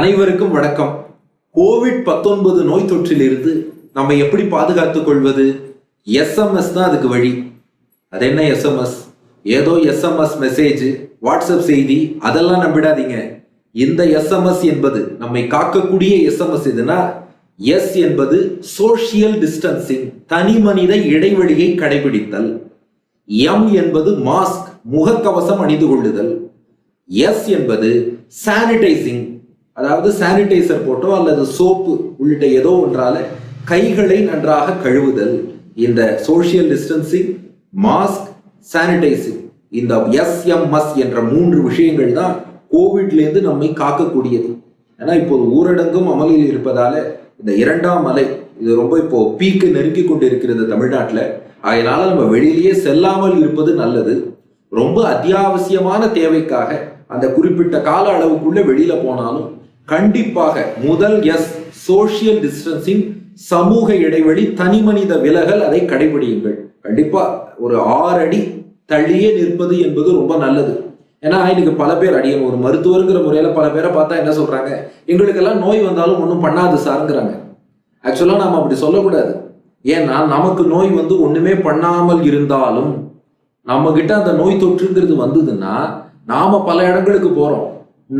அனைவருக்கும் வணக்கம். கோவிட்-19 நோய் தொற்றிலிருந்து நம்ம எப்படி பாதுகாத்துக் கொள்வது? எஸ்எம்எஸ் தான் அதுக்கு வழி. அது என்ன எஸ்எம்எஸ்? ஏதோ எஸ்எம்எஸ் மெசேஜ், வாட்ஸ்அப் செய்தி அதெல்லாம் நம்பிடாதீங்க. இந்த எஸ்எம்எஸ் என்பது நம்மை காக்கக்கூடிய எஸ்எம்எஸ். எதுனா எஸ் என்பது சோசியல் டிஸ்டன்சிங், தனி மனித இடைவெளியை கடைபிடித்தல். எம் என்பது மாஸ்க், முகக்கவசம் அணிந்து கொள்ளுதல். எஸ் என்பது சானிடைசிங், அதாவது சானிடைசர் போட்டோ அல்லது சோப்பு உள்ளிட்ட ஏதோ ஒன்றால கைகளை நன்றாக கழுவுதல். இந்த சோசியல் டிஸ்டன்சிங், மாஸ்க், சானிடைசிங், இந்த எஸ்எம்எஸ் என்ற 3 விஷயங்கள் தான் கோவிட்ல இருந்து நம்மை காக்கக்கூடியது. ஏன்னா இப்போது ஊரடங்கும் அமலில் இருப்பதால இந்த 2ஆம் அலை இது ரொம்ப இப்போ பீக்கு நெருங்கி கொண்டு இருக்கிறது தமிழ்நாட்டில். அதனால நம்ம வெளியிலேயே செல்லாமல் இருப்பது நல்லது. ரொம்ப அத்தியாவசியமான தேவைக்காக அந்த குறிப்பிட்ட கால அளவுக்குள்ள வெளியில போனாலும் கண்டிப்பாக முதல் எஸ் சோசியல் டிஸ்டன்சிங், சமூக இடைவெளி, தனி மனித விலகல், அதை கடைபிடியுங்கள். கண்டிப்பா ஒரு 6 அடி தள்ளியே நிற்பது என்பது ரொம்ப நல்லது. ஏன்னா இன்னைக்கு பல பேர் அடியன் ஒரு மருத்துவருங்கிற முறையில பல பேரை பார்த்தா என்ன சொல்றாங்க, எங்களுக்கெல்லாம் நோய் வந்தாலும் ஒன்றும் பண்ணாது சாருங்கிறாங்க. ஆக்சுவலா நாம அப்படி சொல்லக்கூடாது. ஏன்னா நமக்கு நோய் ஒண்ணுமே பண்ணாமல் இருந்தாலும் நம்ம கிட்ட அந்த நோய் தொற்றுங்கிறது வந்ததுன்னா நாம பல இடங்களுக்கு போறோம்.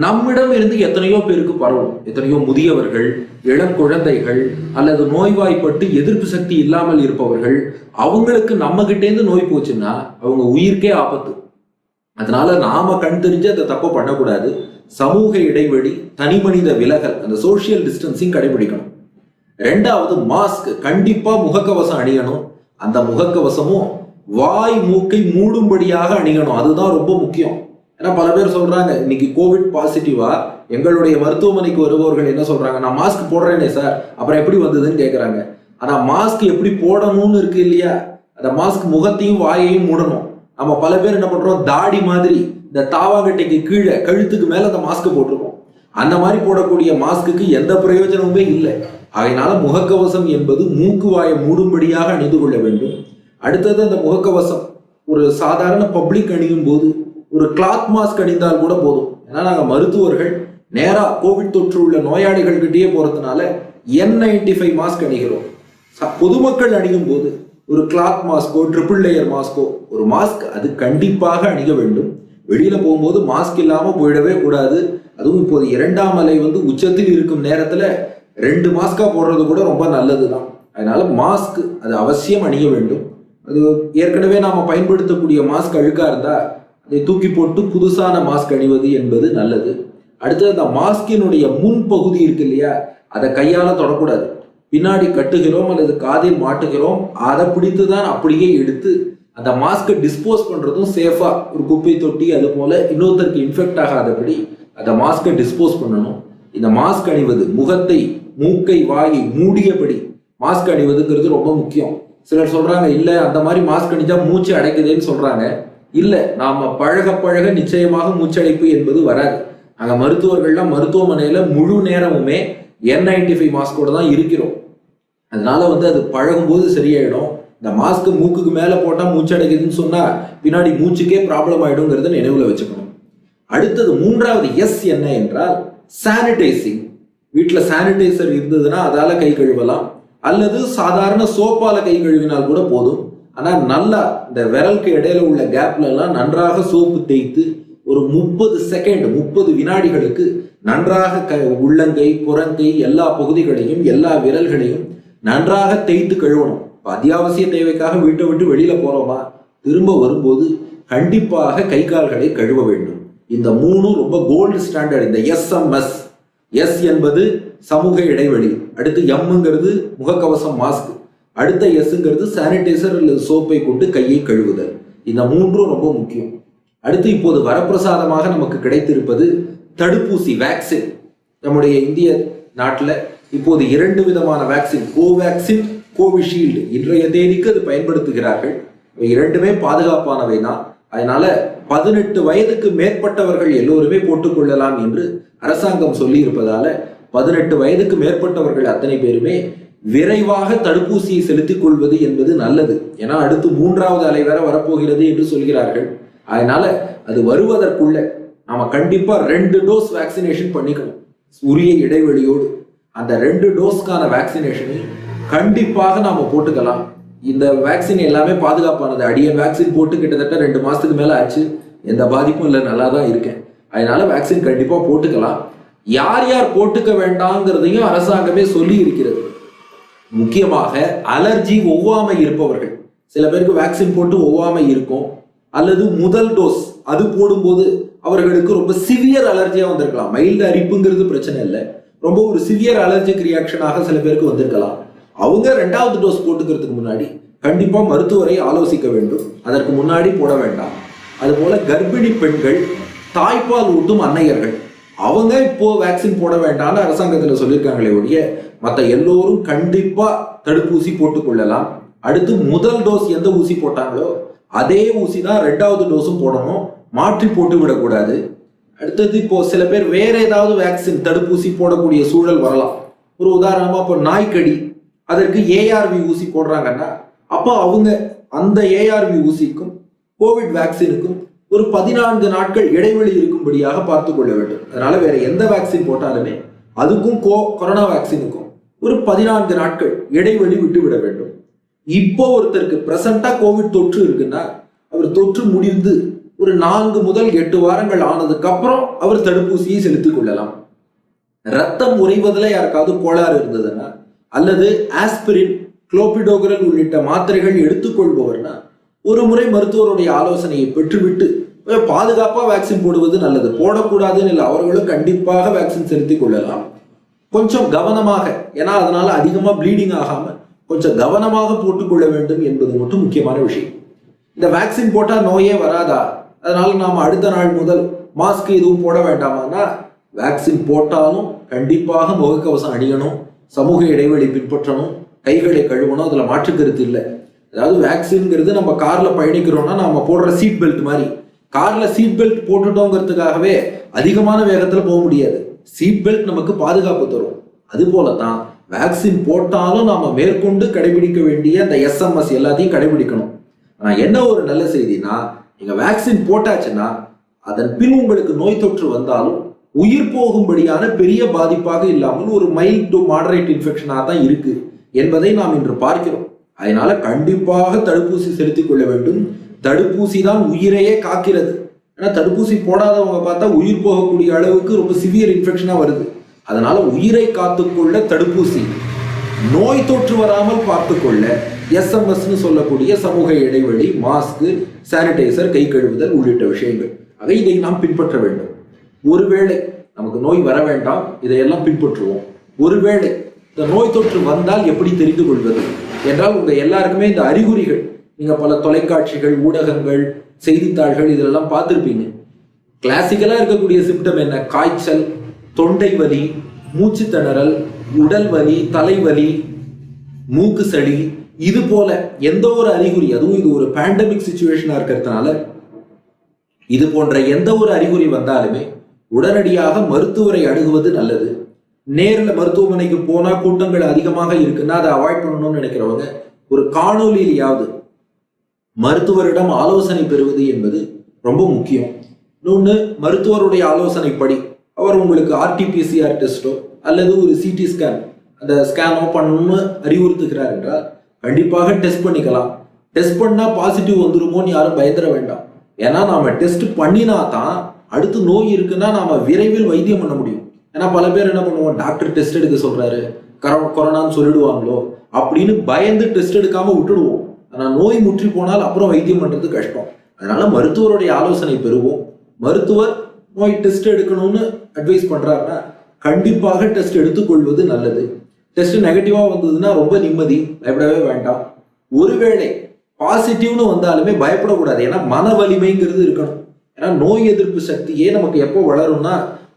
நம்மிடம் இருந்து எத்தனையோ பேருக்கு பரவும். எத்தனையோ முதியவர்கள், இளம் குழந்தைகள், அல்லது நோய்வாய்ப்பட்டு எதிர்ப்பு சக்தி இல்லாமல் இருப்பவர்கள், அவங்களுக்கு நம்ம கிட்டே இருந்து நோய் போச்சுன்னா அவங்க உயிர்க்கே ஆபத்து. அதனால நாம கண் தெரிஞ்சு அதை தப்பு பண்ணக்கூடாது. சமூக இடைவெளி, தனி மனித விலகல், அந்த சோசியல் டிஸ்டன்சிங் கடைபிடிக்கணும். 2வது மாஸ்க், கண்டிப்பா முகக்கவசம் அணியணும். அந்த முகக்கவசமும் வாய் மூக்கை மூடும்படியாக அணியணும். அதுதான் ரொம்ப முக்கியம். ஏன்னா பல பேர் சொல்றாங்க, இன்னைக்கு கோவிட் பாசிட்டிவா எங்களுடைய மருத்துவமனைக்கு வருபவர்கள் என்ன சொல்றாங்க, நான் மாஸ்க் போடுறேனே சார், அப்புறம் எப்படி வந்ததுன்னு கேட்கறாங்க. ஆனா மாஸ்க் எப்படி போடணும்னு இருக்கு இல்லையா? அந்த மாஸ்க் முகத்தையும் வாயையும் மூடணும். நம்ம பல பேர் என்ன பண்றோம், தாடி மாதிரி இந்த தாவாங்கட்டைக்கு கீழே கழுத்துக்கு மேல அந்த மாஸ்க் போட்டிருக்கோம். அந்த மாதிரி போடக்கூடிய மாஸ்க்கு எந்த பிரயோஜனமுமே இல்லை. அதனால முகக்கவசம் என்பது மூக்கு வாயை மூடும்படியாக அணிந்து கொள்ள வேண்டும். அடுத்தது அந்த முகக்கவசம் ஒரு சாதாரண பப்ளிக் அணியும் போது ஒரு கிளாத் மாஸ்க் அணிந்தால் கூட போதும். ஏன்னா நாங்கள் மருத்துவர்கள் நேரா கோவிட் தொற்று உள்ள நோயாளிகள் கிட்டேயே போறதுனால N95 மாஸ்க் அணிகிறோம். பொதுமக்கள் அணியும் போது ஒரு cloth Moscow, triple layer Moscow, ஒரு மாஸ்க் அது கண்டிப்பாக அணிய வேண்டும். வெளியில போகும்போது மாஸ்க் இல்லாம போயிடவே கூடாது. அதுவும் இப்போது 2ஆம் அலை உச்சத்தில் இருக்கும் நேரத்துல 2 மாஸ்கா போடுறது கூட ரொம்ப நல்லதுதான். அதனால மாஸ்க் அது அவசியம் அணிய வேண்டும். அது ஏற்கனவே நாம பயன்படுத்தக்கூடிய மாஸ்க் அழுக்கா இருந்தா அதை தூக்கி போட்டு புதுசான மாஸ்க் அணிவது என்பது நல்லது. அடுத்து அந்த மாஸ்கினுடைய முன்பகுதி இருக்கு இல்லையா, அதை கையால தொடக்கூடாது. பின்னாடி கட்டுகிறோம் அல்லது காதில் மாட்டுகிறோம், அதை பிடித்துதான் அப்படியே எடுத்து அந்த மாஸ்கை டிஸ்போஸ் பண்றதும் சேஃபா ஒரு குப்பை தொட்டி அது போல இன்னொருத்தருக்கு இன்ஃபெக்ட் ஆகாதபடி அந்த மாஸ்கை டிஸ்போஸ் பண்ணணும். இந்த மாஸ்க் அணிவது முகத்தை, மூக்கை, வாயை மூடியபடி மாஸ்க் அணிவதுங்கிறது ரொம்ப முக்கியம். சிலர் சொல்றாங்க, இல்ல அந்த மாதிரி மாஸ்க் அணிஞ்சா மூச்சு அடைக்குதுன்னு சொல்றாங்க. இல்ல, நாம பழக பழக நிச்சயமாக மூச்சடைப்பு என்பது வராது. அங்க மருத்துவர்கள்லாம் மருத்துவமனையில முழு நேரமுமே N95 மாஸ்கோட தான் இருக்கிறோம். அதனால அது பழகும்போது சரியாயிடும். இந்த மாஸ்க் மூக்குக்கு மேல போட்டா மூச்சு அடைக்குதுன்னு சொன்னா பின்னாடி மூச்சுக்கே ப்ராப்ளம் ஆயிடுங்கிறத நினைவுல வச்சுக்கணும். அடுத்தது 3வது எஸ் என்ன என்றால் சானிடைசிங். வீட்டுல சானிடைசர் இருந்ததுன்னா அதால கை கழுவலாம், அல்லது சாதாரண சோப்பால கை கழுவினால் கூட போதும். ஆனா நல்லா இந்த விரலுக்கு இடையில உள்ள கேப்ல எல்லாம் நன்றாக சோப்பு தேய்த்து ஒரு 30 செகண்ட், 30 வினாடிகளுக்கு நன்றாக உள்ளங்கை, புறங்கை, எல்லா பகுதிகளையும், எல்லா விரல்களையும் நன்றாக தேய்த்து கழுவணும். அத்தியாவசிய தேவைக்காக வீட்டை விட்டு வெளியில போறோமா, திரும்ப வரும்போது கண்டிப்பாக கை கால்களை கழுவ வேண்டும். இந்த 3 ரொம்ப கோல்டு ஸ்டாண்டர்ட். இந்த எஸ்எம்எஸ், எஸ் என்பது சமூக இடைவெளி, அடுத்து எம்ங்கிறது முகக்கவசம் மாஸ்க், அடுத்த எஸ்ங்கிறது சானிடைசர் அல்லது சோப்பை கொண்டு கையை கழுவுதல். இந்த 3 ரொம்ப முக்கியம். அடுத்து இப்போது வரப்பிரசாதமாக நமக்கு கிடைத்திருப்பது தடுப்பூசி, வேக்சின். நம்முடைய இந்திய நாட்டில் இப்போது 2 விதமான வேக்சின், கோவேக்சின், கோவிஷீல்டு, இன்றைய தேதிக்கு அது பயன்படுத்துகிறார்கள். இரண்டுமே பாதுகாப்பானவை தான். அதனால 18 வயதுக்கு மேற்பட்டவர்கள் எல்லோருமே போட்டுக்கொள்ளலாம் என்று அரசாங்கம் சொல்லி இருப்பதால 18 வயதுக்கு மேற்பட்டவர்கள் அத்தனை பேருமே விரைவாக தடுப்பூசியை செலுத்திக் கொள்வது என்பது நல்லது. ஏன்னா அடுத்து 3வது அலை வேற வரப்போகிறது என்று சொல்கிறார்கள். அதனால அது வருவதற்குள்ள நாம கண்டிப்பா 2 டோஸ் வேக்சினேஷன் பண்ணிக்கணும். உரிய இடைவெளியோடு அந்த 2 டோஸ்க்கான வேக்சினேஷனை கண்டிப்பாக நாம போட்டுக்கலாம். இந்த வேக்சின் எல்லாமே பாதுகாப்பானது. அடியன் வேக்சின் போட்டு கிட்டத்தட்ட 2 மாசத்துக்கு மேல ஆச்சு, எந்த பாதிப்பும் இல்லை, நல்லா தான் இருக்கேன். அதனால வேக்சின் கண்டிப்பா போட்டுக்கலாம். யார் யார் போட்டுக்க வேண்டாங்கிறதையும் அரசாங்கமே சொல்லி இருக்கிறது. முக்கியமாக அலர்ஜி, ஒவ்வாமை இருப்பவர்கள், சில பேருக்கு வேக்சின் போட்டு ஒவ்வாமை இருக்கும், அல்லது முதல் டோஸ் அது போடும்போது அவர்களுக்கு ரொம்ப சிவியர் அலர்ஜியா வந்திருக்கலாம். மைல்டு அரிப்புங்கிறது பிரச்சனை இல்லை, ரொம்ப ஒரு சிவியர் அலர்ஜிக் ரியாக்ஷனாக சில பேருக்கு வந்திருக்கலாம். அவங்க 2வது டோஸ் போட்டுக்கிறதுக்கு முன்னாடி கண்டிப்பா மருத்துவரை ஆலோசிக்க வேண்டும். அதற்கு முன்னாடி போட வேண்டாம். அதுபோல கர்ப்பிணி பெண்கள், தாய்ப்பால் ஊட்டும் அன்னையர்கள், அவங்க இப்போ வேக்சின் போட வேண்டாம்னு அரசாங்கத்துல சொல்லியிருக்காங்களே ஒழிய மற்ற எல்லோரும் கண்டிப்பா தடுப்பூசி போட்டுக் கொள்ளலாம். அடுத்து முதல் டோஸ் எந்த ஊசி போட்டாங்களோ அதே ஊசி தான் 2வது டோஸும் போடணும், மாற்றி போட்டு விடக்கூடாது. அடுத்தது இப்போ சில பேர் வேற ஏதாவது வேக்சின் தடுப்பூசி போடக்கூடிய சூழல் வரலாம். ஒரு உதாரணமா இப்போ நாய்க்கடி, அதற்கு ஏஆர்வி ஊசி போடுறாங்கன்னா அப்போ அவங்க அந்த ஏஆர்வி ஊசிக்கும் கோவிட் வேக்சினுக்கும் ஒரு 14 நாட்கள் இடைவெளி இருக்கும்படியாக பார்த்து கொள்ள வேண்டும். அதனால வேற எந்த வேக்சின் போட்டாலுமே அதுக்கும் கொரோனா வேக்சினுக்கும் ஒரு 14 நாட்கள் இடைவெளி விட்டு விட வேண்டும். இப்போ ஒருத்தருக்கு பிரசண்டா கோவிட் தொற்று இருக்குன்னா அவர் தொற்று முடிந்து ஒரு 4 முதல் 8 வாரங்கள் ஆனதுக்கு அப்புறம் அவர் தடுப்பூசியை செலுத்திக் கொள்ளலாம். ரத்தம் உறைவதில் யாருக்காவது கோளாறு இருந்ததுன்னா அல்லது ஆஸ்பிரின், குளோபிடோகிரல் உள்ளிட்ட மாத்திரைகள் எடுத்துக்கொள்பவர்னா ஒரு முறை மருத்துவருடைய ஆலோசனையை பெற்றுவிட்டு பாதுகாப்பா வேக்சின் போடுவது நல்லது. போடக்கூடாதுன்னு இல்லை, அவர்களும் கண்டிப்பாக வேக்சின் செலுத்திக் கொள்ளலாம். கொஞ்சம் கவனமாக, ஏன்னா அதனால அதிகமா ப்ளீடிங் ஆகாம கொஞ்சம் கவனமாக போட்டுக்கொள்ள வேண்டும் என்பது மட்டும் முக்கியமான விஷயம். இந்த வேக்சின் போட்டா நோயே வராதா, அதனால நாம அடுத்த நாள் முதல் மாஸ்க் எதுவும் போட வேண்டாமான்னா வேக்சின் போட்டாலும் கண்டிப்பாக முகக்கவசம் அணியணும், சமூக இடைவெளி பின்பற்றணும், கைகளை கழுவணும், அதுல மாற்று கருத்து இல்லை. அதாவது வேக்சின்ங்கிறது நம்ம கார்ல பயணிக்கிறோம்னா நம்ம போடுற சீட் பெல்ட் மாதிரி, கார்ல சீட் பெல்ட் போட்டுட்டோங்கிறதுக்காகவே அதிகமான வேகத்துல போக முடியாது. சீட் பெல்ட் நமக்கு பாதுகாப்பு தரும். அது போலதான் வேக்சின் போட்டாலும் நாம மேற்கொண்டு கடைபிடிக்க வேண்டிய அந்த எஸ்எம்எஸ் எல்லாத்தையும் கடைபிடிக்கணும். ஆனா என்ன ஒரு நல்ல செய்தினா, நீங்க வேக்சின் போட்டாச்சுன்னா அதன் பின் உங்களுக்கு நோய் தொற்று வந்தாலும் உயிர் போகும்படியான பெரிய பாதிப்பாக இல்லாமல் ஒரு மைல்ட் டு மாடரேட் இன்ஃபெக்ஷனாக தான் இருக்கு என்பதை நாம் இன்று பார்க்கிறோம். அதனால கண்டிப்பாக தடுப்பூசி செலுத்திக் கொள்ள வேண்டும். தடுப்பூசி தான் உயிரையே காக்கிறது. ஏன்னா தடுப்பூசி போடாதவங்க பார்த்தா உயிர் போகக்கூடிய அளவுக்கு ரொம்ப சிவியர் இன்ஃபெக்ஷனா வருது. அதனால உயிரை காத்துக்கொள்ள தடுப்பூசி, நோய் தொற்று வராமல் பார்த்துக்கொள்ள எஸ்எம்எஸ்ன்னு சொல்லக்கூடிய சமூக இடைவெளி, மாஸ்க், சானிடைசர், கை கழுவுதல் உள்ளிட்ட விஷயங்கள், அதை இதை நாம் பின்பற்ற வேண்டும். ஒருவேளை நமக்கு நோய் வர வேண்டாம், இதையெல்லாம் பின்பற்றுவோம். ஒருவேளை இந்த நோய் தொற்று வந்தால் எப்படி தெரிந்து கொள்வது என்றால், உங்க எல்லாருக்குமே இந்த அறிகுறிகள் நீங்க பல தொலைக்காட்சிகள், ஊடகங்கள், செய்தித்தாள்கள் இதெல்லாம் பார்த்துருப்பீங்க. கிளாசிக்கலா இருக்கக்கூடிய சிம்டம் என்ன? காய்ச்சல், தொண்டை வலி, மூச்சு திணறல், உடல் வலி, தலைவலி, மூக்கு சளி, இது போல எந்த ஒரு அறிகுறி, அதுவும் இது ஒரு பேண்டமிக் சிச்சுவேஷனா இருக்கிறதுனால இது போன்ற எந்த ஒரு அறிகுறி வந்தாலுமே உடனடியாக மருத்துவரை அணுகுவது நல்லது. நேரில் மருத்துவமனைக்கு போனா கூட்டங்கள் அதிகமாக இருக்குன்னா அதை அவாய்ட் பண்ணணும்னு நினைக்கிறவங்க ஒரு காணொலியிலாவது மருத்துவரிடம் ஆலோசனை பெறுவது என்பது ரொம்ப முக்கியம். இன்னொன்று, மருத்துவருடைய ஆலோசனைப்படி அவர் உங்களுக்கு ஆர்டிபிசிஆர் டெஸ்டோ அல்லது ஒரு சிடி ஸ்கேன், அந்த ஸ்கேனோ பண்ணணும்னு அறிவுறுத்துகிறார் என்றால் கண்டிப்பாக டெஸ்ட் பண்ணிக்கலாம். டெஸ்ட் பண்ணா பாசிட்டிவ் வந்துருமோன்னு யாரும் பயந்துட வேண்டாம். ஏன்னா நாம டெஸ்ட் பண்ணினா தான் அடுத்து நோய் இருக்குன்னா நாம விரைவில் வைத்தியம் பண்ண முடியும். ஏன்னா பல பேர் என்ன பண்ணுவோம், டாக்டர் டெஸ்ட் எடுக்க சொல்றாரு, கொரோனான்னு சொல்லிடுவாங்களோ அப்படின்னு பயந்து டெஸ்ட் எடுக்காம விட்டுடுவோம். ஆனா நோய் முற்றி போனால் அப்புறம் வைத்தியம் பண்றது கஷ்டம். அதனால மருத்துவருடைய ஆலோசனை பெறுவோம். மருத்துவர் நோய் டெஸ்ட் எடுக்கணும்னு அட்வைஸ் பண்றாருன்னா கண்டிப்பாக டெஸ்ட் எடுத்துக்கொள்வது நல்லது. டெஸ்ட் நெகட்டிவா வந்ததுன்னா ரொம்ப நிம்மதி, பயப்படவே வேண்டாம். ஒருவேளை பாசிட்டிவ்னு வந்தாலுமே பயப்படக்கூடாது. ஏன்னா மன வலிமைங்கிறது இருக்கணும். ஏன்னா நோய் எதிர்ப்பு சக்தியே நமக்கு எப்போ வளரும்னா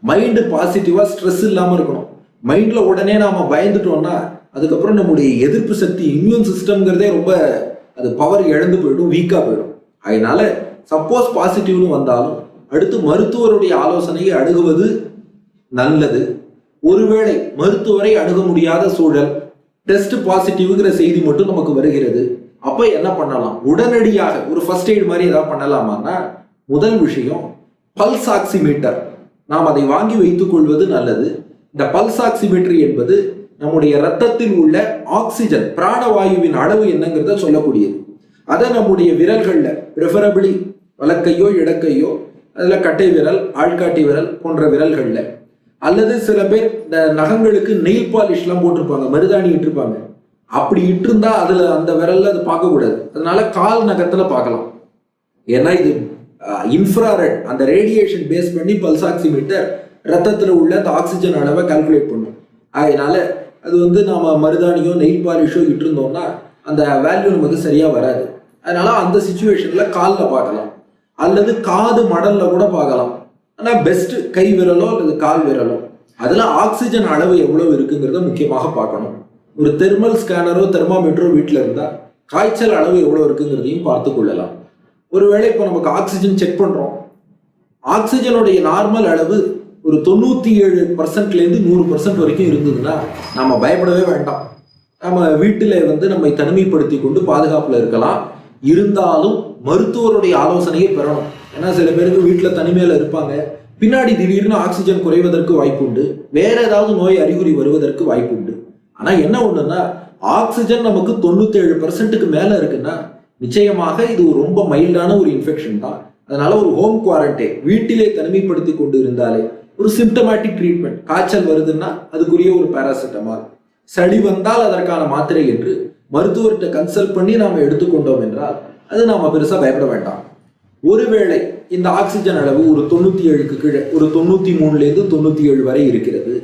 மைண்டு பாசிட்டிவா, ஸ்ட்ரெஸ் இல்லாம இருக்கணும். மைண்ட்ல உடனே நாம பயந்துட்டோம்னா அதுக்கப்புறம் நம்முடைய எதிர்ப்பு சக்தி, இம்யூன் சிஸ்டம்ங்கிறதே ரொம்ப அது பவர் இழந்து போயிடும், வீக்கா போயிடும். அதனால சப்போஸ் பாசிட்டிவ்னு வந்தாலும் அடுத்து மருத்துவருடைய ஆலோசனையை அணுகுவது நல்லது. ஒருவேளை மருத்துவரை அணுக முடியாத சூழல், டெஸ்ட் பாசிட்டிவ்ங்கிற செய்தி மட்டும் நமக்கு வருகிறது, அப்ப என்ன பண்ணலாம்? உடனடியாக ஒரு ஃபர்ஸ்ட் எய்ட் மாதிரி ஏதாவது பண்ணலாமான்னா முதல் விஷயம் பல்ஸ் ஆக்சிமீட்டர், நாம் அதை வாங்கி வைத்துக் கொள்வது நல்லது. இந்த பல்ஸ் ஆக்சிமெட்ரி என்பது நம்முடைய இரத்தத்தில் உள்ள ஆக்சிஜன் பிராணவாயுவின் அளவு என்னங்கிறத சொல்லக்கூடியது. அதை நம்முடைய விரல்கள்ல ப்ரிஃபரபிளி வலக்கையோ இடக்கையோ, அதுல கட்டை விரல், ஆள்காட்டி விரல் போன்ற விரல்கள்ல, அல்லது சில பேர் இந்த நகங்களுக்கு நெயில் பாலிஷ்லாம் போட்டிருப்பாங்க, மருதாணி இட்டிருப்பாங்க, அப்படி இட்டிருந்தா அதுல அந்த விரல்ல அது பார்க்கக்கூடாது. அதனால கால் நகத்துல பார்க்கலாம். ஏன்னா இது இன்ஃப்ராரெட், அந்த ரேடியேஷன் பேஸ் பண்ணி பல்ஸ் ஆக்சிமீட்டர் ரத்தத்துல உள்ள அந்த ஆக்சிஜன் அளவை கால்குலேட் பண்ணும். அதனால அது நாம மருதாணியோ நெயில் பாலிஷோ இட்டிருந்தோம்னா அந்த வேல்யூ நமக்கு சரியா வராது. அதனால அந்த சிச்சுவேஷன்ல காலில் பார்க்கலாம், அல்லது காது மடல்ல கூட பார்க்கலாம். ஆனா பெஸ்ட் கை விரலோ அல்லது கால் விரலோ. அதுல ஆக்சிஜன் அளவு எவ்வளவு இருக்குங்கிறத முக்கியமாக பார்க்கணும். ஒரு தெர்மல் ஸ்கேனரோ தெர்மாமீட்டரோ வீட்டில் இருந்தா காய்ச்சல் அளவு எவ்வளவு இருக்குங்கிறதையும் பார்த்து கொள்ளலாம். ஒருவேளை இப்போ நமக்கு ஆக்சிஜன் செக் பண்றோம், ஆக்சிஜனுடைய நார்மல் அளவு ஒரு 97%லேருந்து 100% வரைக்கும் இருந்ததுன்னா நம்ம பயப்படவே வேண்டாம். நம்ம வீட்டில் நம்மை தனிமைப்படுத்தி கொண்டு பாதுகாப்புல இருக்கலாம். இருந்தாலும் மருத்துவருடைய ஆலோசனையை பெறணும். ஏன்னா சில பேருக்கு வீட்டில் தனிமையில இருப்பாங்க, பின்னாடி திடீர்னு ஆக்சிஜன் குறைவதற்கு வாய்ப்பு உண்டு, வேற ஏதாவது நோய் அறிகுறி வருவதற்கு வாய்ப்பு உண்டு. ஆனா என்ன ஒண்ணுன்னா, ஆக்சிஜன் நமக்கு 97%க்கு மேல இருக்குன்னா நிச்சயமாக இது ரொம்ப மைல்டான ஒரு இன்ஃபெக்ஷன் தான். அதனால ஒரு ஹோம் குவாரண்டைன், வீட்டிலே தனிமைப்படுத்தி கொண்டு இருந்தாலே ஒரு சிம்டமேட்டிக் ட்ரீட்மெண்ட், காய்ச்சல் வருதுன்னா அதுக்குரிய ஒரு பாராசிட்டமால், சளி வந்தால் அதற்கான மாத்திரை என்று மருத்துவர்கிட்ட கன்சல்ட் பண்ணி நாம எடுத்துக்கொண்டோம் என்றால் அது நாம பெருசா பயப்பட வேண்டாம். ஒருவேளை இந்த ஆக்சிஜன் அளவு ஒரு 97க்கு கீழே ஒரு 93லேருந்து 97 வரை இருக்கிறது,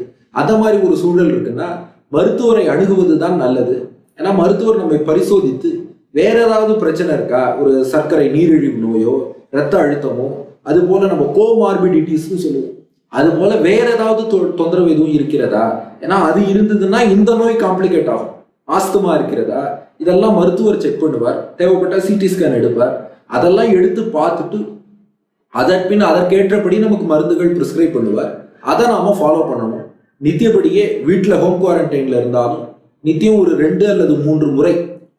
அந்த மாதிரி ஒரு சூழல் இருக்குன்னா மருத்துவரை அணுகுவது தான் நல்லது. ஏன்னா மருத்துவர் நம்மை பரிசோதித்து வேற ஏதாவது பிரச்சனை இருக்கா, ஒரு சர்க்கரை நீரிழிவு நோயோ இரத்த அழுத்தமோ, அது போல நம்ம கோமார்பிடிட்டிஸ்ன்னு சொல்லுவோம், அது போல வேற ஏதாவது தொந்தரவு எதுவும் இருக்கிறதா, ஏன்னா அது இருந்ததுன்னா இந்த நோய் காம்ப்ளிகேட் ஆகும். ஆஸ்துமா இருக்கிறதா, இதெல்லாம் மருத்துவர் செக் பண்ணுவார். தேவைப்பட்ட சிடி ஸ்கேன் எடுப்பார். அதெல்லாம் எடுத்து பார்த்துட்டு அதற்பின் அதற்கேற்றபடி நமக்கு மருந்துகள் பிரிஸ்கிரைப் பண்ணுவார். அதை நாம ஃபாலோ பண்ணணும். நித்தியபடியே வீட்டில் ஹோம் குவாரண்டைன்ல இருந்தாலும் நித்தியம் ஒரு 2 அல்லது 3 முறை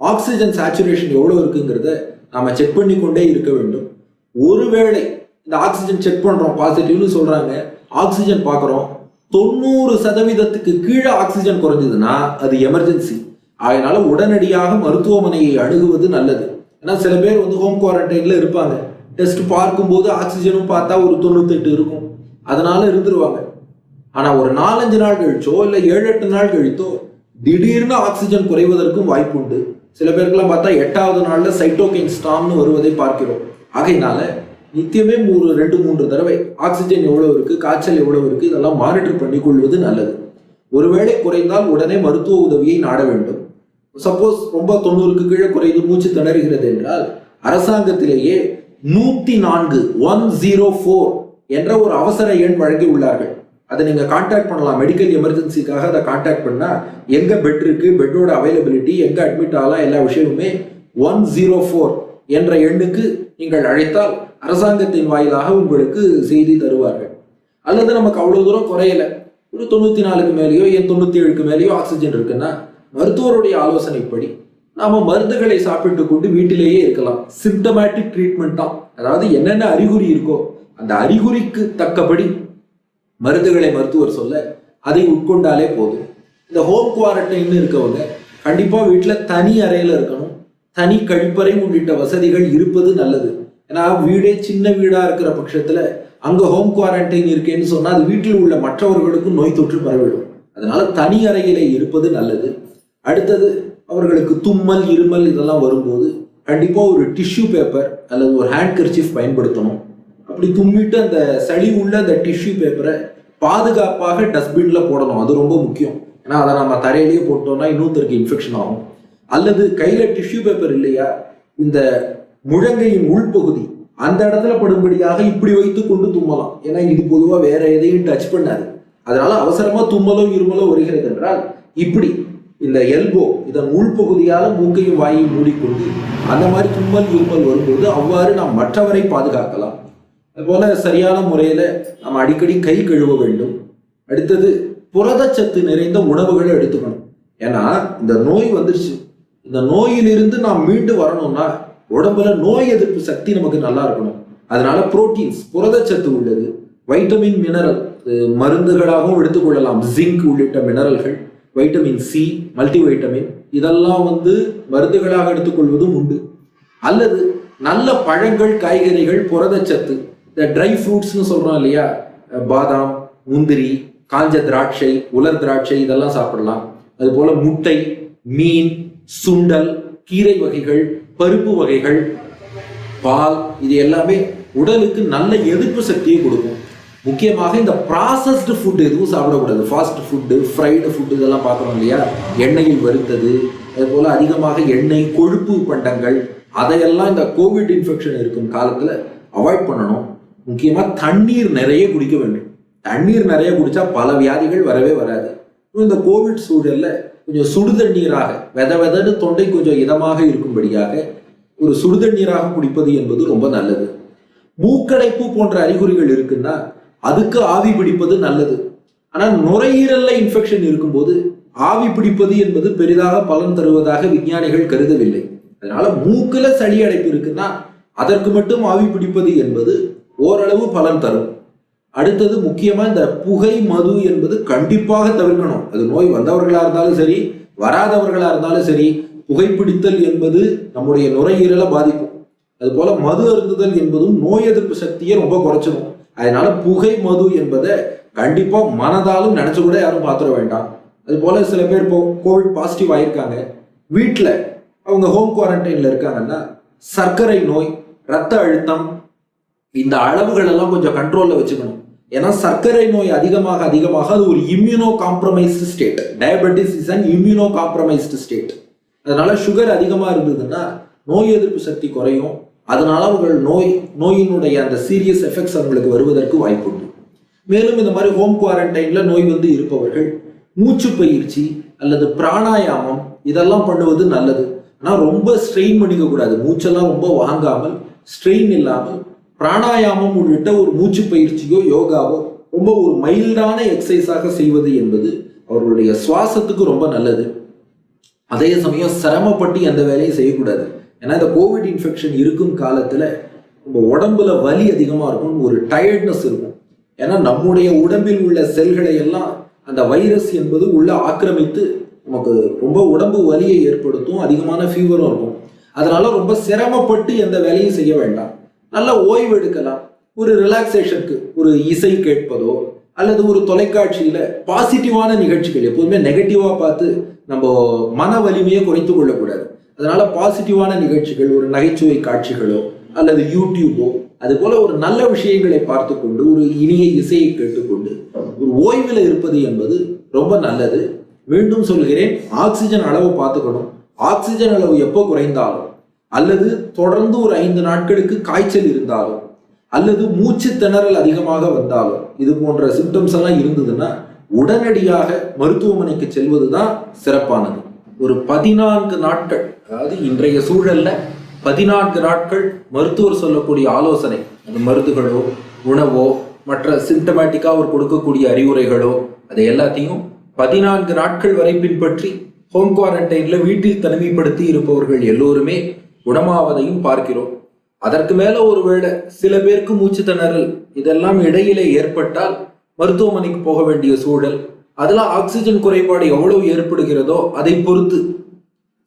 ஆக்சிஜன் சேச்சுரேஷன் எவ்வளவு இருக்குங்கிறத நாம செக் பண்ணி கொண்டே இருக்க வேண்டும். ஒருவேளை இந்த ஆக்சிஜன் செக் பண்றோம், பாசிட்டிவ்னு சொல்றாங்க, ஆக்சிஜன் பார்க்குறோம், 90% கீழே ஆக்சிஜன் குறைஞ்சதுன்னா அது எமர்ஜென்சி. அதனால உடனடியாக மருத்துவமனையை அணுகுவது நல்லது. ஏன்னா சில பேர் ஹோம் குவாரண்டைன்ல இருப்பாங்க, டெஸ்ட் பார்க்கும்போது ஆக்சிஜனும் பார்த்தா ஒரு 98 இருக்கும், அதனால இருந்துருவாங்க. ஆனா ஒரு 4-5 நாள் கழிச்சோ இல்ல 7-8 நாள் கழித்தோ திடீர்னு ஆக்சிஜன் குறைவதற்கும் வாய்ப்பு உண்டு. சில பேருக்குலாம் பார்த்தா 8வது நாள்ல சைட்டோகைன் ஸ்டார்ம்னு வருவதை பார்க்கிறோம். ஆகையினால நித்தியமே ஒரு 2-3 தடவை ஆக்சிஜன் எவ்வளவு இருக்கு, காய்ச்சல் எவ்வளவு இருக்கு, இதெல்லாம் மானிட்டர் பண்ணி கொள்வது நல்லது. ஒருவேளை குறைந்தால் உடனே மருத்துவ உதவியை நாட வேண்டும். சப்போஸ் ரொம்ப 90க்கு கீழே குறைந்து மூச்சு திணறுகிறது என்றால் அரசாங்கத்திலேயே 104 என்ற ஒரு அவசர எண் வழங்கி உள்ளார்கள். அதை நீங்க கான்டாக்ட் பண்ணலாம். மெடிக்கல் எமர்ஜென்சிக்காக அதை கான்டாக்ட் பண்ணா எங்க பெட் இருக்கு, பெட்டோட அவைலபிலிட்டி, எங்க அட்மிட் ஆகலாம், எல்லா விஷயமுமே 104 என்ற எண்ணுக்கு நீங்கள் அழைத்தால் அரசாங்கத்தின் வாயிலாக உங்களுக்கு செய்தி தருவார்கள். அல்லது நமக்கு அவ்வளவு தூரம் குறையல, ஒரு 94க்கு மேலேயோ 97க்கு மேலேயோ ஆக்சிஜன் இருக்குன்னா மருத்துவருடைய ஆலோசனைப்படி நாம மருந்துகளை சாப்பிட்டு கொண்டு வீட்டிலேயே இருக்கலாம். சிம்டமேட்டிக் ட்ரீட்மெண்ட் தான். அதாவது என்னென்ன அறிகுறி இருக்கோ அந்த அறிகுறிக்கு தக்கபடி மருந்துகளை மருத்துவர் சொல்ல அதை உட்கொண்டாலே போதும். இந்த ஹோம் குவாரண்டைன் இருக்கவங்க கண்டிப்பா வீட்டுல தனி அறையில இருக்கணும். தனி கழிப்பறை உள்ளிட்ட வசதிகள் இருப்பது நல்லது. ஏன்னா வீடே சின்ன வீடா இருக்கிற பட்சத்துல அங்க ஹோம் குவாரண்டைன் இருக்கேன்னு சொன்னா அது வீட்டில் உள்ள மற்றவர்களுக்கும் நோய் தொற்று பரவிடும். அதனால தனி அறையிலே இருப்பது நல்லது. அடுத்தது அவர்களுக்கு தும்மல் இருமல் இதெல்லாம் வரும்போது கண்டிப்பா ஒரு டிஷ்யூ பேப்பர் அல்லது ஒரு ஹேண்ட் கர்ச்சீஃப் பயன்படுத்தணும். அப்படி தும்மிட்டு அந்த சளி உள்ள அந்த டிஷ்யூ பேப்பரை பாதுகாப்பாக டஸ்ட்பின்ல போடணும். அது ரொம்ப முக்கியம். ஏன்னா அதை நம்ம தரையிலேயே போட்டோம்னா இன்னொருத்தருக்கு இன்ஃபெக்ஷன் ஆகும். அல்லது கையில டிஷ்யூ பேப்பர் இல்லையா, இந்த முழங்கையின் உள்பகுதி அந்த இடத்துல படும்படியாக இப்படி வைத்து கொண்டு தும்மலாம். ஏன்னா இது பொதுவா வேற எதையும் டச் பண்ணாது. அதனால அவசரமா தும்மலோ இருமலோ வருகிறது என்றால் இப்படி இந்த எல்போ இதன் உள்பகுதியால மூக்கையும் வாயையும் மூடிக்கொண்டு அந்த மாதிரி தும்மல் இருமல் வரும்போது அவ்வாறு நாம் மற்றவரை பாதுகாக்கலாம். அதுபோல சரியான முறையில நாம் அடிக்கடி கை கழுவ வேண்டும். அடுத்தது புரதச்சத்து நிறைந்த உணவுகளை எடுத்துக்கணும். ஏன்னா இந்த நோய் வந்துருச்சு, இந்த நோயிலிருந்து நாம் மீண்டு வரணும்னா உடம்புல நோய் எதிர்ப்பு சக்தி நமக்கு நல்லா இருக்கணும். அதனால புரோட்டீன்ஸ், புரதச்சத்து உள்ளது, வைட்டமின், மினரல் மருந்துகளாகவும் எடுத்துக்கொள்ளலாம். ஜிங்க் உள்ளிட்ட மினரல்கள், வைட்டமின் சி, மல்டி வைட்டமின் இதெல்லாம் மருந்துகளாக எடுத்துக்கொள்வதும் உண்டு. அல்லது நல்ல பழங்கள், காய்கறிகள், புரதச்சத்து, இந்த ட்ரை ஃப்ரூட்ஸ்னு சொல்றோம் இல்லையா, பாதாம், முந்திரி, காஞ்ச திராட்சை, உலர் திராட்சை இதெல்லாம் சாப்பிடலாம். அது போல முட்டை, மீன், சுண்டல், கீரை வகைகள், பருப்பு வகைகள், பால் இது எல்லாமே உடலுக்கு நல்ல எதிர்ப்பு சக்தியை கொடுக்கும். முக்கியமாக இந்த ப்ராசஸ்டு ஃபுட் எதுவும் சாப்பிடக்கூடாது. ஃபாஸ்ட் ஃபுட்டு, ஃப்ரைடு ஃபுட்டு இதெல்லாம் பார்க்கணும் இல்லையா, எண்ணெயில் வறுத்தது, அது போல அதிகமாக எண்ணெய், கொழுப்பு பண்டங்கள் அதையெல்லாம் இந்த கோவிட் இன்ஃபெக்ஷன் இருக்கும் காலத்தில் அவாய்ட் பண்ணணும். முக்கியமாக தண்ணீர் நிறைய குடிக்க வேண்டும். தண்ணீர் நிறைய குடிச்சா பல வியாதிகள் வரவே வராது. இந்த கோவிட் சூழல்ல கொஞ்சம் சுடுதண்ணீராக வெதன்னு தொண்டை கொஞ்சம் இதமாக இருக்கும்படியாக ஒரு சுடுதண்ணீராக குடிப்பது என்பது ரொம்ப நல்லது. மூக்கடைப்பு போன்ற அறிகுறிகள் இருக்குன்னா அதுக்கு ஆவி பிடிப்பது நல்லது. ஆனால் நுரையீரல்ல இன்ஃபெக்ஷன் இருக்கும்போது ஆவி பிடிப்பது என்பது பெரிதாக பலன் தருவதாக விஞ்ஞானிகள் கருதவில்லை. அதனால மூக்குல சளி அடைப்பு இருக்குன்னா அதற்கு மட்டும் ஆவி பிடிப்பது என்பது ஓரளவு பலன் தரும். அடுத்தது முக்கியமா இந்த புகை, மது என்பது கண்டிப்பாக தவிர்க்கணும். அது நோய் வந்தவர்களா இருந்தாலும் சரி, வராதவர்களா இருந்தாலும் சரி, புகைப்பிடித்தல் என்பது நம்முடைய நுரையீரலை பாதிக்கும். அது போல மது அருந்துதல் என்பதும் நோய் எதிர்ப்பு சக்தியை ரொம்ப குறைச்சிடும். அதனால புகை, மது என்பதை கண்டிப்பா மனதாலும் நினைச்சு கூட யாரும் பார்த்துட வேண்டாம். அது போல சில பேர் இப்போ கோவிட் பாசிட்டிவ் ஆயிருக்காங்க, வீட்டுல அவங்க ஹோம் குவாரண்டைன்ல இருக்காங்கன்னா சர்க்கரை நோய், ரத்த அழுத்தம் இந்த அளவுகள் எல்லாம் கொஞ்சம் கண்ட்ரோல்ல வச்சுக்கணும். ஏன்னா சர்க்கரை நோய் அதிகமாக அது ஒரு immuno compromised state. Diabetes is an immuno compromised state. அதனால சுகர் அதிகமா இருந்ததுன்னா நோய் எதிர்ப்பு சக்தி குறையும். அதனால அவர்கள் நோயினுடைய அந்த சீரியஸ் எஃபெக்ட்ஸ் அவங்களுக்கு வருவதற்கு வாய்ப்பு உண்டு. மேலும் இந்த மாதிரி ஹோம் குவாரண்டைன்ல நோய் இருப்பவர்கள் மூச்சு பயிற்சி அல்லது பிராணாயாமம் இதெல்லாம் பண்ணுவது நல்லது. ஆனா ரொம்ப ஸ்ட்ரெயின் பண்ணிக்க கூடாது. மூச்செல்லாம் ரொம்ப வாங்காமல், ஸ்ட்ரெயின் இல்லாமல் பிராணாயாமம் உள்ளிட்ட ஒரு மூச்சு பயிற்சியோ யோகாவோ ரொம்ப ஒரு மைல்டான எக்ஸசைஸாக செய்வது என்பது அவர்களுடைய சுவாசத்துக்கு ரொம்ப நல்லது. அதே சமயம் சிரமப்பட்டு எந்த வேலையும் செய்யக்கூடாது. ஏன்னா இந்த கோவிட் இன்ஃபெக்ஷன் இருக்கும் காலத்துல நம்ம உடம்புல வலி அதிகமா இருக்கும், ஒரு டயர்ட்னஸ் இருக்கும். ஏன்னா நம்முடைய உடம்பில் உள்ள செல்களை எல்லாம் அந்த வைரஸ் என்பது உள்ள ஆக்கிரமித்து நமக்கு ரொம்ப உடம்பு வலியை ஏற்படுத்தும், அதிகமான ஃபீவரும் இருக்கும். அதனால ரொம்ப சிரமப்பட்டு எந்த வேலையும் செய்ய வேண்டாம். நல்லா ஓய்வு எடுக்கலாம். ஒரு ரிலாக்ஸேஷனுக்கு ஒரு இசை கேட்பதோ அல்லது ஒரு தொலைக்காட்சியில பாசிட்டிவான நிகழ்ச்சிகள், எப்போதுமே நெகட்டிவா பார்த்து நம்ம மன வலிமையை குறைத்து கொள்ளக்கூடாது. அதனால பாசிட்டிவான நிகழ்ச்சிகள், ஒரு நகைச்சுவை காட்சிகளோ அல்லது யூடியூபோ அது போல ஒரு நல்ல விஷயங்களை பார்த்து கொண்டு ஒரு இனிய இசையை கேட்டுக்கொண்டு ஒரு ஓய்வில் இருப்பது என்பது ரொம்ப நல்லது. மீண்டும் சொல்கிறேன், ஆக்சிஜன் அளவு பார்த்துக்கணும். ஆக்சிஜன் அளவு எப்போ குறைந்தாலும் அல்லது தொடர்ந்து ஒரு 5 நாட்களுக்கு காய்ச்சல் இருந்தாலும் அல்லது மூச்சு திணறல் அதிகமாக வந்தாலும் இது போன்ற சிம்டம்ஸ் எல்லாம் இருந்ததுன்னா உடனடியாக மருத்துவமனைக்கு செல்வதுதான் சிறப்பானது. ஒரு 14 நாட்கள், அதாவது இன்றைய சூழல்ல 14 நாட்கள் மருத்துவர் சொல்லக்கூடிய ஆலோசனை, அந்த மருந்துகளோ உணவோ மற்ற சிம்டமேட்டிக்கா அவர் கொடுக்கக்கூடிய அறிவுரைகளோ அதை எல்லாத்தையும் 14 நாட்கள் வரை பின்பற்றி ஹோம் குவாரண்டைன்ல வீட்டில் தனிமைப்படுத்தி இருப்பவர்கள் எல்லோருமே குணமாவதையும் பார்க்கிறோம். அதற்கு மேல ஒருவேளை சில பேருக்கு மூச்சு திணறல் இதெல்லாம் இடையிலே ஏற்பட்டால் மருத்துவமனைக்கு போக வேண்டிய சூழல், அதெல்லாம் ஆக்சிஜன் குறைபாடு எவ்வளவு ஏற்படுகிறதோ அதை பொறுத்து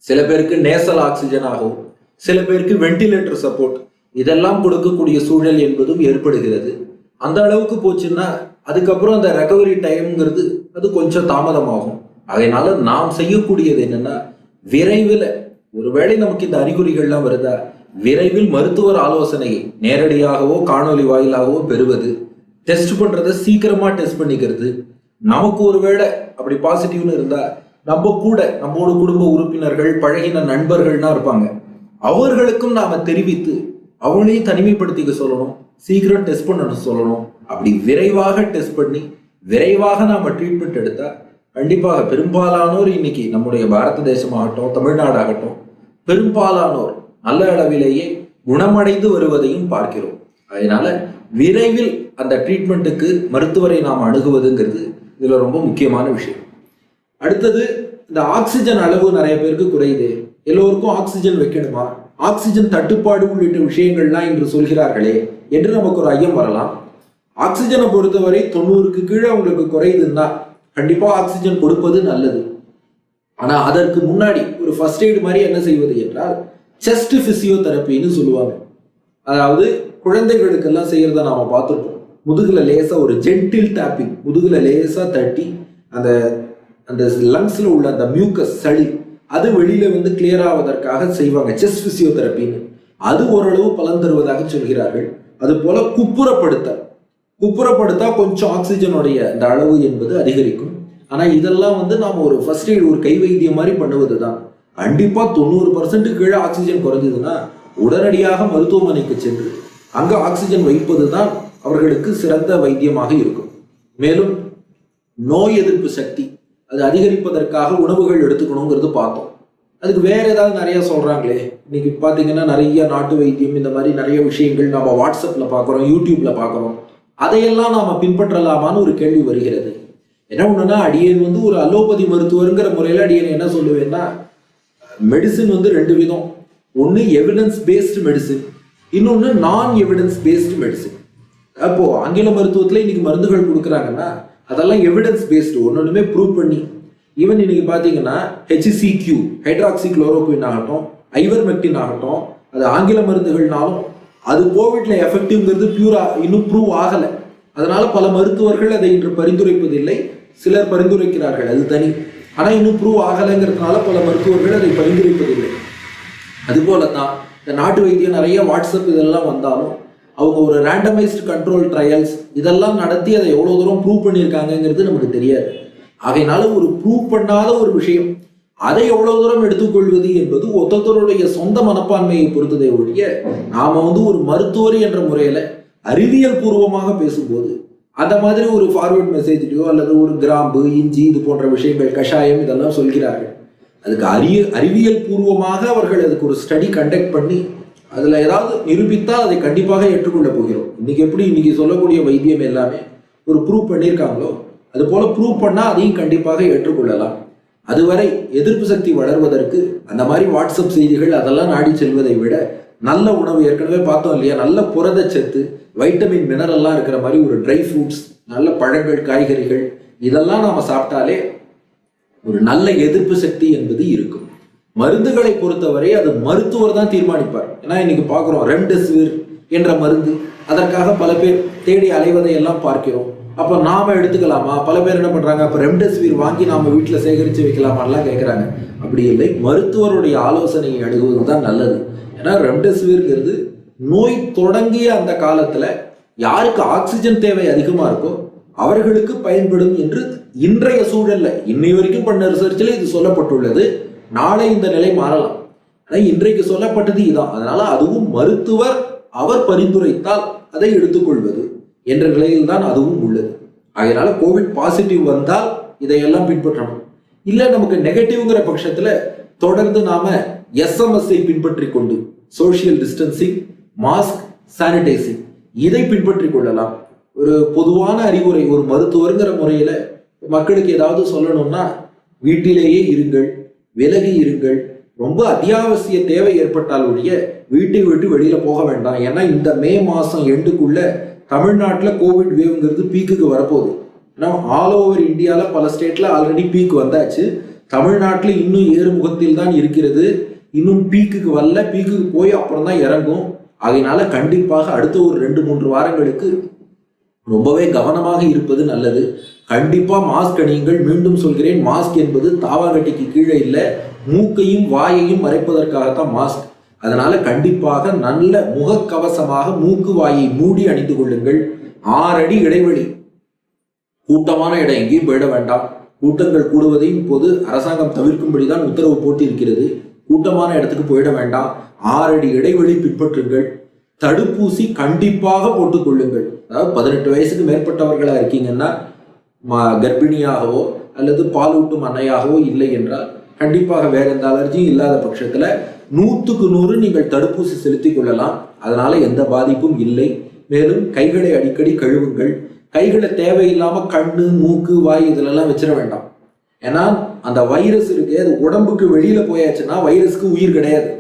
சில பேருக்கு நேசல் ஆக்சிஜன் ஆகும், சில பேருக்கு வெண்டிலேட்டர் சப்போர்ட் இதெல்லாம் கொடுக்கக்கூடிய சூழல் என்பதும் ஏற்படுகிறது. அந்த அளவுக்கு போச்சுன்னா அதுக்கப்புறம் அந்த ரெக்கவரி டைம்ங்கிறது அது கொஞ்சம் தாமதமாகும். அதனால நாம் செய்யக்கூடியது என்னன்னா, விரைவில் ஒருவேளை நமக்கு இந்த அறிகுறிகள்லாம் வருதா, விரைவில் மருத்துவர் ஆலோசனையை நேரடியாகவோ காணொலி வாயிலாகவோ பெறுவது, டெஸ்ட் பண்றதை சீக்கிரமா டெஸ்ட் பண்ணிக்கிறது. நமக்கு ஒருவேளை அப்படி பாசிட்டிவ்னு இருந்தா நம்மோட குடும்ப உறுப்பினர்கள், பழகின நண்பர்கள்னா இருப்பாங்க, அவர்களுக்கும் நாம தெரிவித்து அவங்களையும் தனிமைப்படுத்திக்க சொல்லணும், சீக்கிரம் டெஸ்ட் பண்ணணும் சொல்லணும். அப்படி விரைவாக டெஸ்ட் பண்ணி விரைவாக நாம ட்ரீட்மெண்ட் எடுத்தா கண்டிப்பாக பெரும்பாலானோர் இன்னைக்கு நம்முடைய பாரத தேசமாகட்டும், தமிழ்நாடாகட்டும், பெரும்பாலானோர் நல்ல அளவிலேயே குணமடைந்து வருவதையும் பார்க்கிறோம். அதனால விரைவில் அந்த ட்ரீட்மெண்ட்டுக்கு மருத்துவரை நாம் அணுகுவதுங்கிறது இதுல ரொம்ப முக்கியமான விஷயம். அடுத்தது, இந்த ஆக்சிஜன் அளவு நிறைய பேருக்கு குறையுது, எல்லோருக்கும் ஆக்சிஜன் வைக்கணுமா, ஆக்சிஜன் தட்டுப்பாடு உள்ளிட்ட விஷயங்கள்லாம் இன்று சொல்கிறார்களே என்று நமக்கு ஒரு ஐயம் வரலாம். ஆக்சிஜனை பொறுத்தவரை 90க்கு கீழே உங்களுக்கு குறையுதுன்னா கண்டிப்பா ஆக்சிஜன் கொடுப்பது நல்லது. ஆனா அதற்கு முன்னாடி ஒரு ஃபர்ஸ்ட் எய்டு மாதிரி என்ன செய்வது என்றால் செஸ்ட் பிசியோதெரப்பின்னு சொல்லுவாங்க. அதாவது குழந்தைகளுக்கெல்லாம் செய்யறத நாம பார்த்துருப்போம். முதுகுல லேசா ஒரு ஜென்டில் டேப்பிங், முதுகுல லேசா தட்டி அந்த அந்த லங்ஸ்ல உள்ள அந்த மியூக்கஸ் சளி அது வெளியில வந்து கிளியர் ஆவதற்காக செய்வாங்க செஸ்ட் பிசியோதெரப்பின்னு. அது ஓரளவு பலன் தருவதாக சொல்கிறார்கள். அது போல குப்புறப்படுத்தா கொஞ்சம் ஆக்சிஜனுடைய அந்த அளவு என்பது அதிகரிக்கும். ஆனா இதெல்லாம் வந்து நாம ஒரு ஃபர்ஸ்ட் எய்டு ஒரு கை வைத்தியம் மாதிரி பண்ணுவது தான். கண்டிப்பா 90% கீழே ஆக்சிஜன் குறைஞ்சதுன்னா உடனடியாக மருத்துவமனைக்கு சென்று அங்க ஆக்சிஜன் வைப்பது தான் அவர்களுக்கு சிறந்த வைத்தியமாக இருக்கும். மேலும் நோய் எதிர்ப்பு சக்தி அது அதிகரிப்பதற்காக உணவுகள் எடுத்துக்கணுங்கிறது பார்த்தோம். அதுக்கு வேற ஏதாவது நிறைய சொல்றாங்களே. இன்னைக்கு பாத்தீங்கன்னா நிறைய நாட்டு வைத்தியம் இந்த மாதிரி நிறைய விஷயங்கள் நம்ம வாட்ஸ்அப்ல பாக்குறோம், யூடியூப்ல பாக்குறோம். அதையெல்லாம் நாம பின்பற்றலாமான்னு ஒரு கேள்வி வருகிறது. என்ன ஒண்ணுன்னா, அடியேன் வந்து ஒரு அலோபதி மருத்துவருங்கிற முறையில அடியேன் என்ன சொல்லுவேன்னா, மெடிசின் வந்து 2 விதம். ஒன்னு எவிடன்ஸ் பேஸ்டு மெடிசின், இன்னொன்னு நான் எவிடன்ஸ் பேஸ்டு மெடிசின். அப்போ ஆங்கில மருத்துவத்துல இன்னைக்கு மருந்துகள் கொடுக்குறாங்கன்னா அதெல்லாம் எவிடன்ஸ் பேஸ்டு, ஒன்னொன்னுமே ப்ரூவ் பண்ணி. ஈவன் இன்னைக்கு பாத்தீங்கன்னா HCQ ஹைட்ராக்சி குளோரோகுயின் ஆகட்டும், ஐவர்மெக்டின் ஆகட்டும், அது ஆங்கில மருந்துகள்னாலும் அது கோவிட்ல எஃபெக்டிவ்ங்கிறது பியூரா இன்னும் ப்ரூவ் ஆகலை. அதனால பல மருத்துவர்கள் அதை இன்று பரிந்துரைப்பதில்லை, சிலர் பரிந்துரைக்கிறார்கள், அது தனி. ஆனா இன்னும் ப்ரூவ் ஆகலைங்கிறதுனால பல மருத்துவர்கள் அதை பரிந்துரைப்பதில்லை. அது போலதான் இந்த நாட்டு வைத்தியம் நிறைய வாட்ஸ்அப் இதெல்லாம் வந்தாலும் அவங்க ஒரு ரேண்டமைஸ்டு கண்ட்ரோல் ட்ரையல்ஸ் இதெல்லாம் நடத்தி அதை எவ்வளவு தூரம் ப்ரூவ் பண்ணியிருக்காங்கிறது நமக்கு தெரியாது. ஆகையினால ஒரு ப்ரூவ் பண்ணாத ஒரு விஷயம் அதை எவ்வளவு தூரம் எடுத்துக்கொள்வது என்பது ஒருத்தருடைய சொந்த மனப்பான்மையை பொறுத்ததை ஒழிய, நாம வந்து ஒரு மருத்துவர் என்ற முறையில அறிவியல் பூர்வமாக பேசும்போது அந்த மாதிரி ஒரு ஃபார்வர்ட் மெசேஜ்லையோ அல்லது ஒரு கிராம்பு, இஞ்சி இது போன்ற விஷயங்கள், கஷாயம் இதெல்லாம் சொல்கிறார்கள். அதுக்கு அறிவியல் பூர்வமாக அவர்கள் அதுக்கு ஒரு ஸ்டடி கண்டக்ட் பண்ணி அதுல ஏதாவது நிரூபித்தால் அதை கண்டிப்பாக ஏற்றுக்கொள்ள போகிறோம். இன்னைக்கு சொல்லக்கூடிய வைத்தியம் எல்லாமே ஒரு ப்ரூவ் பண்ணியிருக்காங்களோ அது போல ப்ரூவ் பண்ணா அதையும் கண்டிப்பாக ஏற்றுக்கொள்ளலாம். அதுவரை எதிர்ப்பு சக்தி வளர்வதற்கு அந்த மாதிரி வாட்ஸ்அப் செய்திகள் அதெல்லாம் நாடி செல்வதை விட நல்ல உணவு, ஏற்கனவே பார்த்தோம் இல்லையா, நல்ல புரதச்சத்து, வைட்டமின், மினரல்லாம் இருக்கிற மாதிரி ஒரு ட்ரை ஃப்ரூட்ஸ், நல்ல பழங்கள், காய்கறிகள் இதெல்லாம் நாம சாப்பிட்டாலே ஒரு நல்ல எதிர்ப்பு சக்தி என்பது இருக்கும். மருந்துகளை பொறுத்தவரை அது மருத்துவர் தான் தீர்மானிப்பார். ஏன்னா இன்னைக்கு பார்க்குறோம் ரெம்டெசிவிர் என்ற மருந்து, அதற்காக பல பேர் தேடி அலைவதை எல்லாம் பார்க்கிறோம். அப்போ நாம எடுத்துக்கலாமா? பல பேர் என்ன பண்றாங்க, அப்போ ரெம்டெசிவிர் வாங்கி நாம வீட்டில் சேகரித்து வைக்கலாமான்லாம் கேட்குறாங்க. அப்படி இல்லை, மருத்துவருடைய ஆலோசனையை அணுகுவது தான் நல்லது. ஏன்னா ரெம்டெசிவிர்ங்கிறது நோய் தொடங்கிய அந்த காலத்துல யாருக்கு ஆக்சிஜன் தேவை அதிகமா இருக்கோ அவர்களுக்கு பயன்படும் என்று இன்றைய சூழல்ல இன்னை வரைக்கும் பண்ண ரிசர்ச்சில் இது சொல்லப்பட்டுள்ளது. நாளை இந்த நிலை மாறலாம். ஆனா இன்றைக்கு சொல்லப்பட்டது இதான். அதனால அதுவும் மருத்துவர் அவர் பரிந்துரைத்தால் அதை எடுத்துக்கொள்வது என்ற நிலையில் தான் அதுவும் உள்ளது. அதனால கோவிட் பாசிட்டிவ் வந்தால் இதையெல்லாம் பின்பற்றணும். இல்ல நமக்கு நெகட்டிவ்ங்கிற பட்சத்துல தொடர்ந்து நாம எஸ்எம்எஸ்ஐ பின்பற்றி கொண்டு சோசியல் டிஸ்டன்சிங், மாஸ்க், சானிடைசிங் இதை பின்பற்றி கொள்ளலாம். ஒரு பொதுவான அறிவுரை ஒரு மருத்துவருங்கிற முறையில மக்களுக்கு ஏதாவது சொல்லணும்னா, வீட்டிலேயே இருங்கள், விலகி இருங்கள். ரொம்ப அத்தியாவசிய தேவை ஏற்பட்டால் ஒழிய வீட்டை விட்டு வெளியில போக வேண்டாம். ஏன்னா இந்த மே மாசம் எண்டுக்குள்ள தமிழ்நாட்டில் கோவிட் வேவ்ங்கிறது பீக்குக்கு வரப்போகுது. ஏன்னா ஆல் ஓவர் இந்தியாவில் பல ஸ்டேட்ல ஆல்ரெடி பீக் வந்தாச்சு. தமிழ்நாட்டில் இன்னும் ஏறுமுகத்தில் தான் இருக்கிறது. இன்னும் பீக்குக்கு வரல, பீக்குக்கு போய் அப்புறம் தான் இறங்கும். அதனால கண்டிப்பாக அடுத்த ஒரு 2-3 வாரங்களுக்கு ரொம்பவே கவனமாக இருப்பது நல்லது. கண்டிப்பா மாஸ்க் அணியுங்கள். மீண்டும் சொல்கிறேன், மாஸ்க் என்பது தாவாகட்டிக்கு கீழே இல்லை, மூக்கையும் வாயையும் மறைப்பதற்காகத்தான் மாஸ்க். அதனால கண்டிப்பாக நல்ல முகக்கவசமாக மூக்கு வாயை மூடி அணிந்து கொள்ளுங்கள். 6 அடி இடைவெளி. கூட்டமான இடம் எங்கேயும் போயிட வேண்டாம். கூட்டங்கள் கூடுவதையும் இப்போது அரசாங்கம் தவிர்க்கும்படிதான் உத்தரவு போட்டு இருக்கிறது. கூட்டமான இடத்துக்கு போயிட வேண்டாம். 6 அடி இடைவெளி பின்பற்றுங்கள். தடுப்பூசி கண்டிப்பாக போட்டுக் கொள்ளுங்கள். அதாவது 18 வயசுக்கு மேற்பட்டவர்களா இருக்கீங்கன்னா, கர்ப்பிணியாகவோ அல்லது பாலூட்டும் அன்னையாகவோ இல்லை என்றால் கண்டிப்பாக வேற எந்த அலர்ஜியும் இல்லாத பட்சத்துல 100க்கு 100 நீங்கள் தடுப்பூசி செலுத்திக் கொள்ளலாம். அதனால எந்த பாதிப்பும் இல்லை. மேலும் கைகளை அடிக்கடி கழுவுங்கள். கைகளை தேவையில்லாம கண்ணு, மூக்கு, வாய் இதிலெல்லாம் வச்சிட வேண்டாம். ஏன்னா அந்த வைரஸ் இருக்கு, அது உடம்புக்கு வெளியில போயாச்சுன்னா வைரஸ்க்கு உயிர் கிடையாது.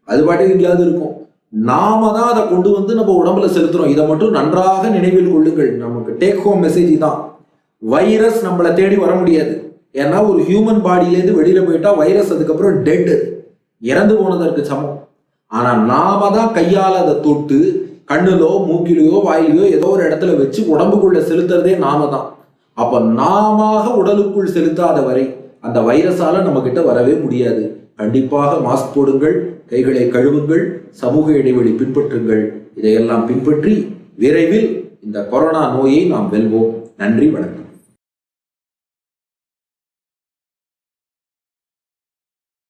அது பாட்டுக்கு எங்கேயாவது இருக்கும். நாம தான் அதை கொண்டு வந்து நம்ம உடம்புல செலுத்துறோம். இதை மட்டும் நன்றாக நினைவில் கொள்ளுங்கள். நமக்கு டேக் ஹோம் மெசேஜ் தான். வைரஸ் நம்மளை தேடி வர முடியாது. ஏன்னா ஒரு ஹியூமன் பாடியிலேருந்து வெளியில போயிட்டா வைரஸ் அதுக்கப்புறம் டெட், இறந்து போனதற்கு சமம். ஆனா நாம தான் கையால் அதை தொட்டு கண்ணுலோ மூக்கிலையோ வாயிலையோ ஏதோ ஒரு இடத்துல வச்சு உடம்புக்குள்ள செலுத்துறதே நாம தான். அப்ப நாம உடலுக்குள் செலுத்தாத வரை அந்த வைரஸால நம்ம கிட்ட வரவே முடியாது. கண்டிப்பாக மாஸ்க் போடுங்கள், கைகளை கழுவுங்கள், சமூக இடைவெளி பின்பற்றுங்கள். இதையெல்லாம் பின்பற்றி விரைவில் இந்த கொரோனா நோயை நாம் வெல்வோம். நன்றி, வணக்கம்.